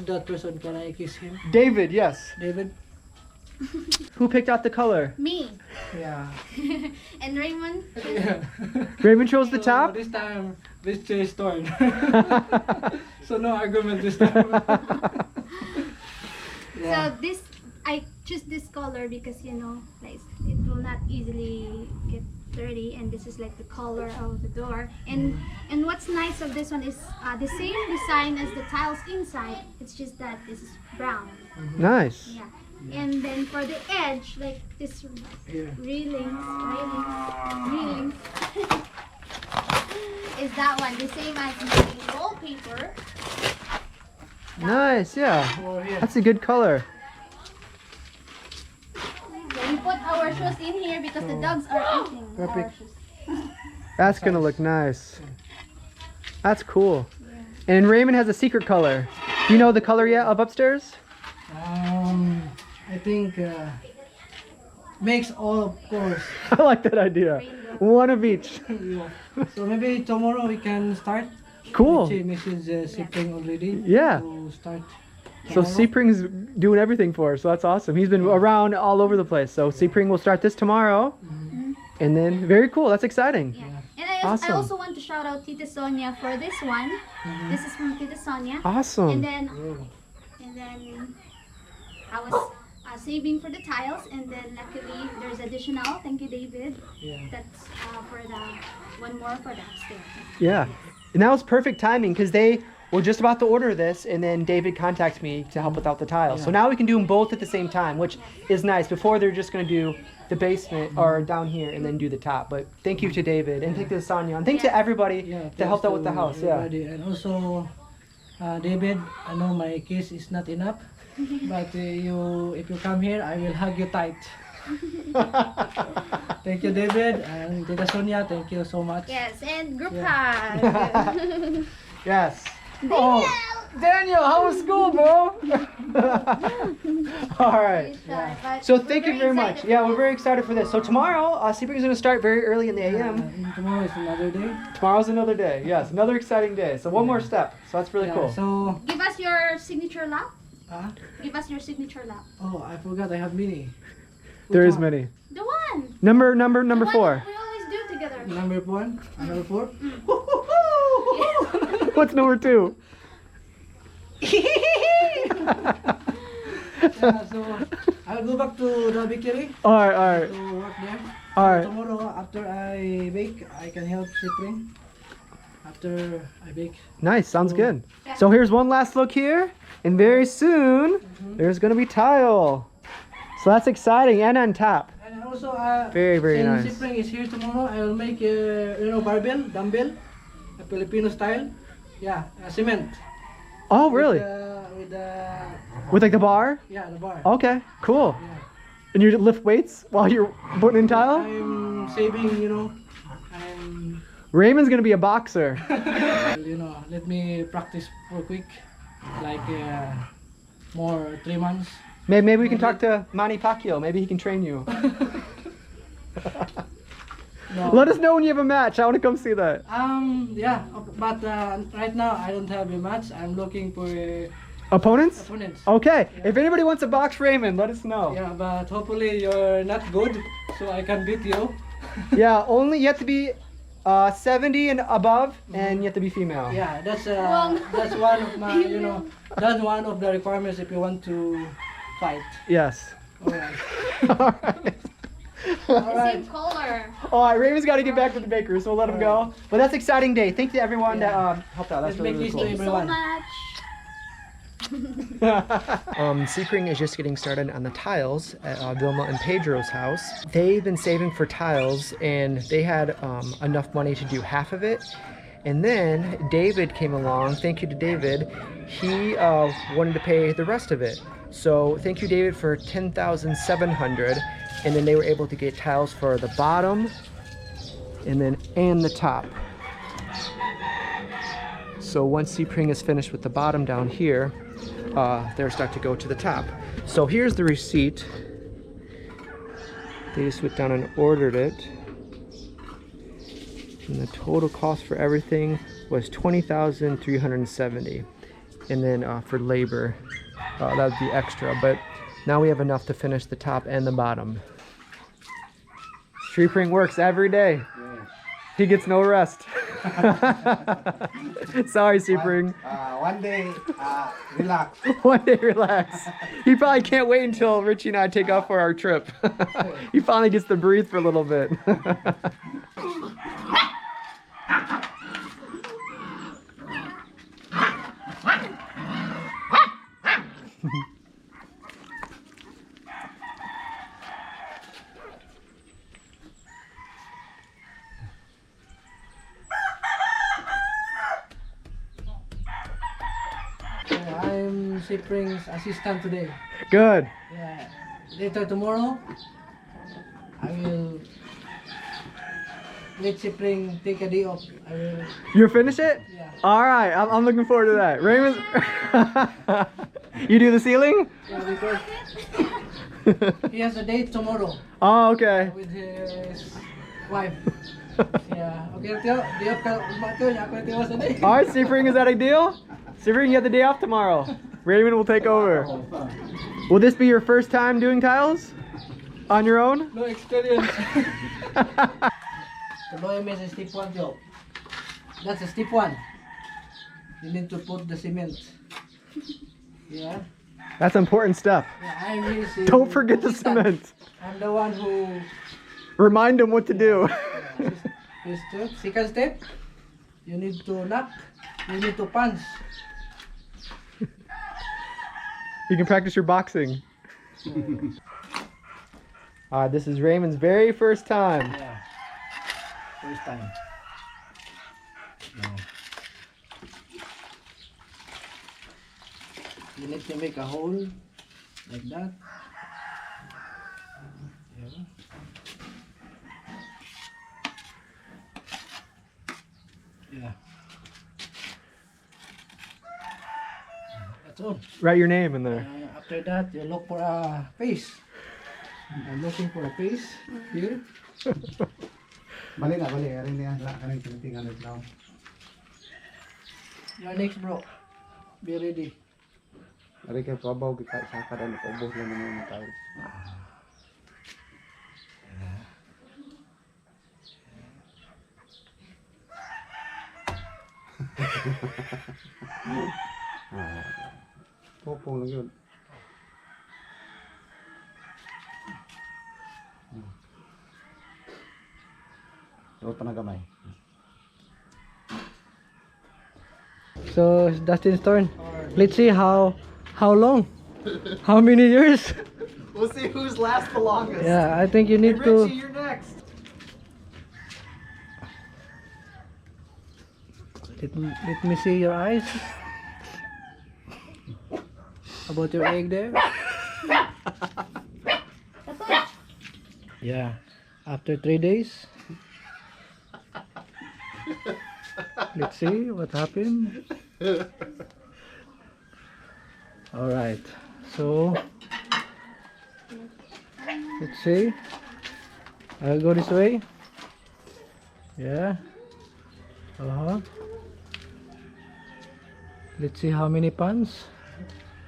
that person, can I kiss him? David, yes. David? Who picked out the color? Me. Yeah. And Raymond. Yeah. Raymond chose the So, top? this time, this chair's torn. So no argument this time. Yeah. So this, I choose this color because you know, like it will not easily get dirty, and this is like the color of the door. And what's nice of this one is the same design as the tiles inside. It's just that this is brown. Nice. Yeah. And then for the edge, like this Here. railings, is that one the same as the wallpaper? Nice, yeah. Over here. That's a good color. So we put our shoes in here because the dogs are eating our Perfect. shoes. That's gonna look nice. That's cool. And Raymond has a secret color. Do you know the color yet of upstairs? I think makes all, of course. I like that idea. Rainbow. One of each. Yeah. So maybe tomorrow we can start. Cool. She messaged Sepring already. Yeah. To start. So tomorrow. Sepring's doing everything for us, so that's awesome. He's been around all over the place. So Sepring will start this tomorrow. And then, very cool, that's exciting. Yeah. And I Awesome. also want to shout out Tita Sonia for this one. This is from Tita Sonia. Awesome. And then I was saving for the tiles, and then luckily there's additional. Thank you, David. Yeah. That's for the one more for the upstairs. Yeah. And that was perfect timing because they were just about to order this, and then David contacted me to help without the tiles. So now we can do them both at the same time, which is nice. Before they're just going to do the basement or down here and then do the top. But thank you to David and thank you to Sonia and thank to everybody that helped out with the house. Yeah. Everybody. And also, David, I know my kiss is not enough, but if you come here, I will hug you tight. Thank you, David, and Tita Sonia, thank you so much. Yes, and group hug. Yes. Oh, Daniel, how was school, bro? All right. So thank you very much. Yeah, we're very excited for this. So tomorrow, Sepring is going to start very early in the AM. And tomorrow is another day. Tomorrow's another day. Yes, another exciting day. So one more step. So that's really Yeah, cool. So, Give us your signature lap. ah, Give us your signature lap. oh, I forgot I have mini. There Which is one? many. The one. Number The one 4. we always do together. Number 1, number 4. What's number 2? Yeah, so I'll go back to the bakery All right. to work there. All right. Tomorrow, after I bake, I can help Sepring. After I bake. Nice, sounds good. So here's one last look here, and very soon there's gonna be tile. So that's exciting, and on top. And also, Very since nice. Sepring is here tomorrow, I will make barbell, dumbbell, a Filipino style. Yeah, cement. Oh, really? With the With like the bar? yeah, the bar. Okay, cool. Yeah. And you lift weights while you're putting in tile? I'm saving, I'm, Raymond's gonna be a boxer. let me practice for quick, like more 3 months. Maybe we can talk to Manny Pacquiao. Maybe he can train you. No. Let us know when you have a match. I want to come see that. Yeah, but right now I don't have a match. I'm looking for Opponents? opponents. Okay. If anybody wants to box Raymond, let us know. Yeah, but hopefully you're not good, so I can beat you. Yeah, only you have to be 70 and above, and you have to be female. Yeah, that's one of my, that's one of the requirements if you want to fight. Yes. Alright. All right. Same color. All right, Raymond's got to get back to the bakery, so we'll let him go. But that's an exciting day. Thank you to everyone that helped out. That's Let's really, make really this cool. to So everyone. much. Sepring is just getting started on the tiles at Vilma and Pedro's house. They've been saving for tiles, and they had enough money to do half of it. And then David came along. Thank you to David. He wanted to pay the rest of it. So thank you, David, for $10,700. And then they were able to get tiles for the bottom and the top. So once Sepring is finished with the bottom down here, they're starting to go to the top. So here's the receipt. They just went down and ordered it. And the total cost for everything was $20,370. and then for labor, that would be extra. But now we have enough to finish the top and the bottom. Sepring works every day. He gets no rest. Sorry, Sepring. One day, relax. One day, relax. He probably can't wait until Richie and I take off for our trip. He finally gets to breathe for a little bit. I'm Sepring's assistant today. Good. Yeah. Later tomorrow, I will let Sepring take a day off. I will. You finish it? Yeah. All right. I'm looking forward to that. Raymond, you do the ceiling? Yeah, because he has a date tomorrow Oh, okay. with his wife. Yeah. Okay, Tio. Day off ka umato niya ako Tio sa day. All right, Sepring, is that a deal? Sepring, you have the day off tomorrow. Raymond will take over. Will this be your first time doing tiles? On your own? No experience. The lawyer is a step 1 job. That's a step 1. You need to put the cement. Yeah. That's important stuff. Yeah, I'm his, Don't forget the assistant. cement. I'm the one who. Remind him what to do. His step. Second step. You need to knock. You need to punch. You can practice your boxing. This is Raymond's very first time. Yeah. First time. Yeah. You need to make a hole like that. Yeah. Yeah. That's all. Write your name in there. After that, you look for a face. I'm looking for a face here. Bali na, bali. Aring niya, kaning tingtingan ulit lang. You're next, bro. Be ready. Aring kayo kabaw, kita sa karan, paubos lang naman yung tiles. Popong lang yun. Huwag pa na gamay. So it's Dustin's turn. Let's see how long, how many years. We'll see who's last the longest. Yeah, I think you need to. you're next. Let me see your eyes. About your egg there. Yeah. After 3 days. Let's see what happened. Alright. So let's see. I'll go this way. Yeah. Let's see how many pans.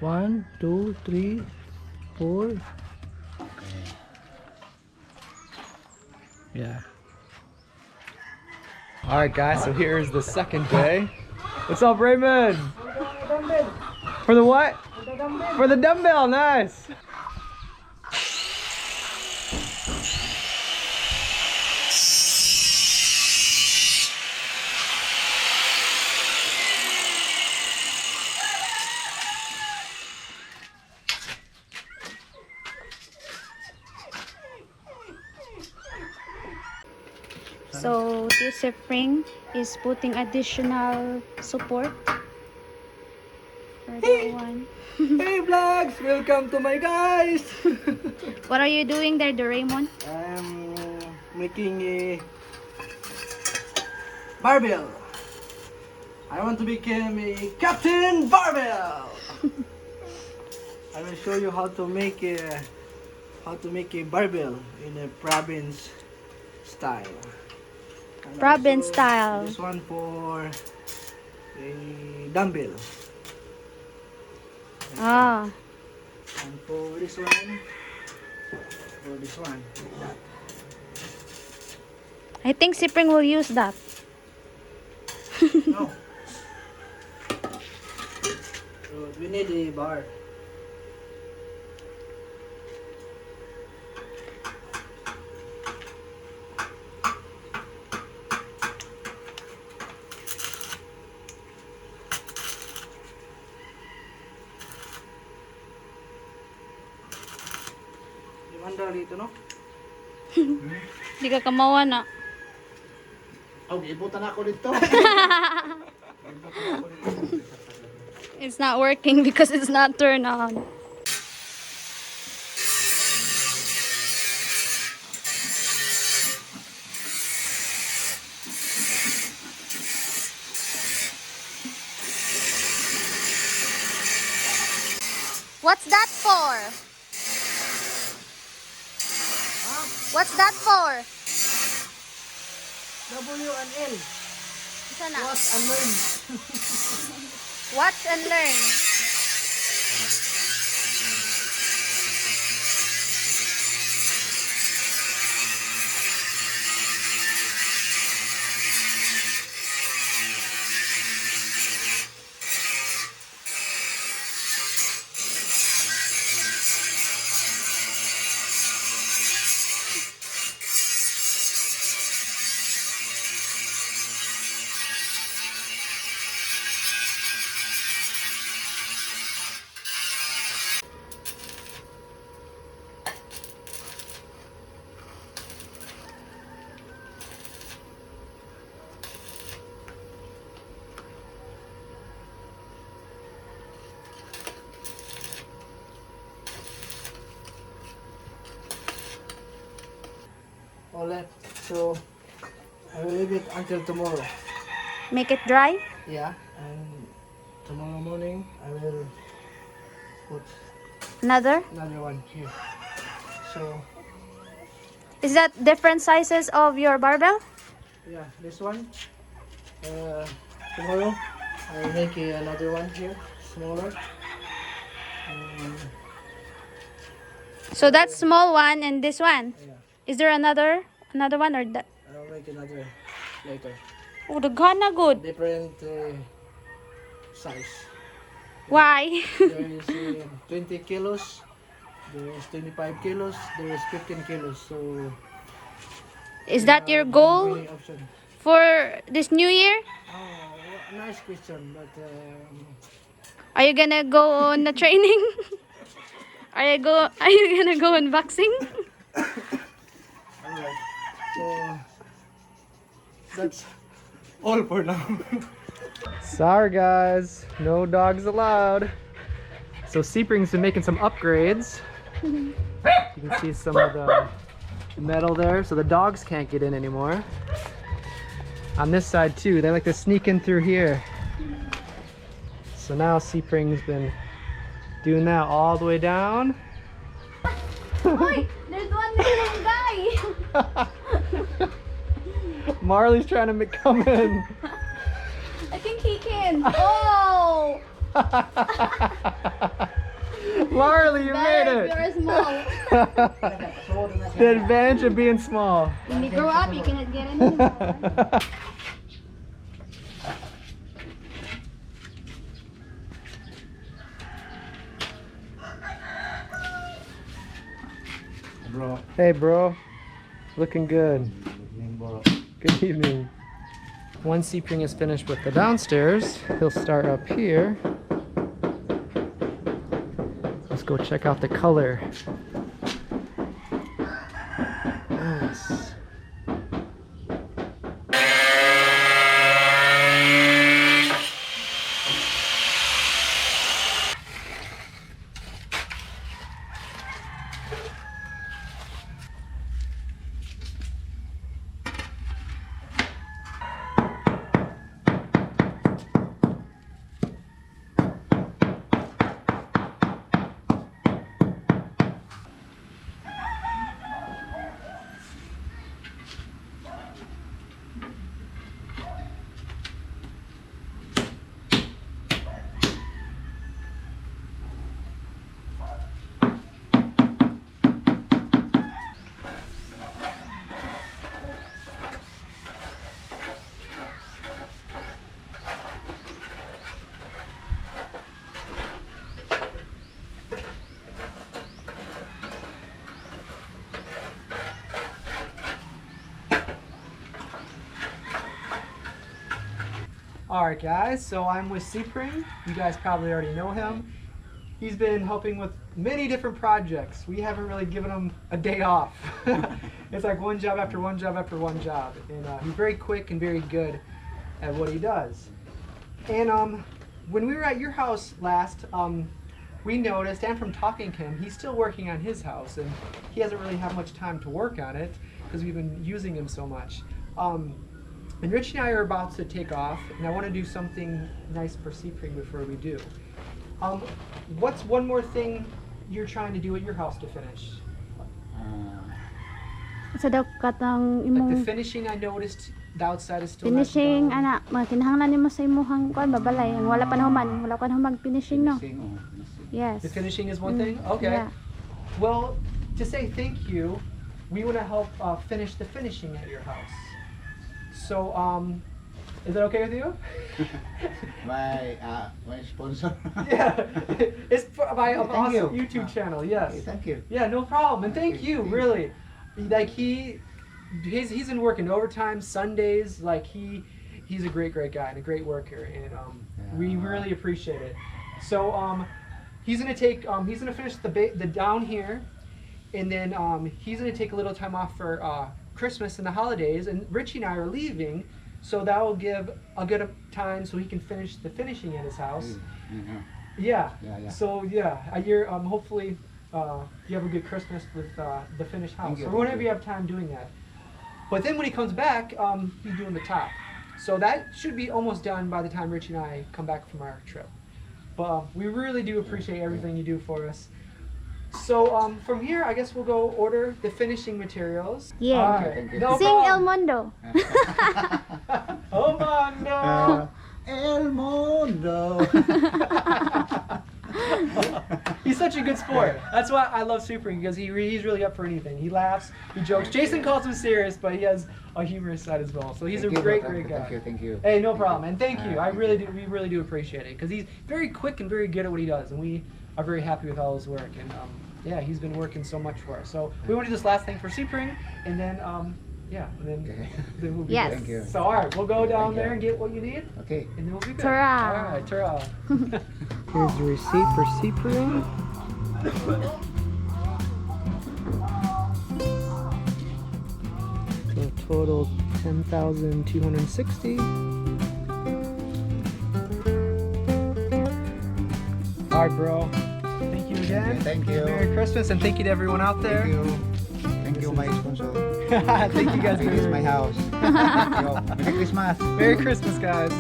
1, 2, 3, 4. Yeah. All right, guys. So here's the second day. What's up, Raymond? For the what? For the dumbbell. Nice. So this Sepring is putting additional support for that one. Hey vlogs! Welcome to my guys! What are you doing there, Raymond? I'm making a barbell. I want to become a Captain Barbell. I will show you how to make a barbell in a province style. And Province also style. This one for a dumbbell. Ah. And for this one, like that. I think Sepring will use that. No. So we need a bar. Limandar dito, no? Di ka kamawa na. Oh, ibutan ako dito. It's not working because it's not turned on. What's that for? What's that for? W and L. Isa na. Watch and learn. Watch and learn. All left. So I will leave it until tomorrow. Make it dry. Yeah. And tomorrow morning I will put Another. another one here. So Is that different sizes of your barbell? yeah, this one. Tomorrow I will make another one here, smaller. So that's small one and this one. Yeah, Is there another one or that? I will make another later. Oh, daghan na good. Different size. Why? There is 20 kilos. There is 25 kilos. There is 15 kilos. So Is that your goal many option. for this new year? Oh, nice question, but Are you gonna go on the training? Are you gonna go on boxing? alright. So that's all for now. Sorry guys, no dogs allowed. So Sepring's been making some upgrades. You can see some of the metal there, so the dogs can't get in anymore. On this side too, they like to sneak in through here. So now Sepring's been doing that all the way down. Boy, there's one little guy. Marley's trying to come in. I think he can. Oh! Marley, you made Better it! if you're small. The advantage of being small. When you grow up, you cannot get anymore. Bro. Hey bro, looking good. Good evening. Once Sepring is finished with the downstairs, he'll start up here. Let's go check out the color. Nice. Alright guys, so I'm with Sepring. You guys probably already know him. He's been helping with many different projects. We haven't really given him a day off. It's like one job after one job after one job. And he's very quick and very good at what he does. And when we were at your house last, we noticed, and from talking to him, he's still working on his house, and he hasn't really had much time to work on it because we've been using him so much. And Rich and I are about to take off, and I want to do something nice for Sepring before we do. What's one more thing you're trying to do at your house to finish? Sa daw katang Like the imong finishing, I noticed the outside is still finishing not done. ana, makinahanglan nimo sa imong kuan babalay. Ang wala pa nahuman, wala ka na mag-finishing no. Yes. The finishing is one thing? Okay. Yeah. Well, to say thank you, we want to help finish the finishing at your house. So, is that okay with you? My sponsor. Yeah, it's by an Thank awesome you. YouTube channel. Yes. Okay, thank you. Yeah, no problem. And thank Thank you, you. really. Like he's been working overtime Sundays. Like he's a great guy and a great worker, and we really appreciate it. So he's gonna finish the down here, and then he's gonna take a little time off for Christmas and the holidays. And Richie and I are leaving, so that will give a good time so he can finish the finishing at his house. Yeah. Yeah. So yeah, you're hopefully you have a good Christmas with the finished house, you, or thank whenever you. you have time doing that. But then when he comes back, he's doing the top. So that should be almost done by the time Richie and I come back from our trip. But we really do appreciate everything you do for us. So from here, I guess we'll go order the finishing materials. Yeah. All right. Thank you. No Sing El problem. Mundo. Oh Mondo! El Mundo. He's such a good sport. That's why I love Sepring, because he's really up for anything. He laughs, he jokes. Jason calls him serious, but he has a humorous side as well. So he's Thank a you, great brother. guy. Thank you. Hey, no problem, and thank you. Thank We really do appreciate it, because he's very quick and very good at what he does, and we are very happy with all his work. And yeah, he's been working so much for us. So we want to do this last thing for Sepring, and then yeah, and then, Okay. then we'll be Yes. good. Thank you. So all right, we'll go down Thank you. there and get what you need, Okay. and then we'll be good. Ta-ra. All right, ta-ra. Here's the receipt for Sepring. So total 10,260. All right, bro. Thank you again. Thank you. Merry Christmas, and thank you to everyone out there. Thank you. Thank you, my sponsor. Thank you guys. This is my house. Merry Christmas. Merry Christmas, guys.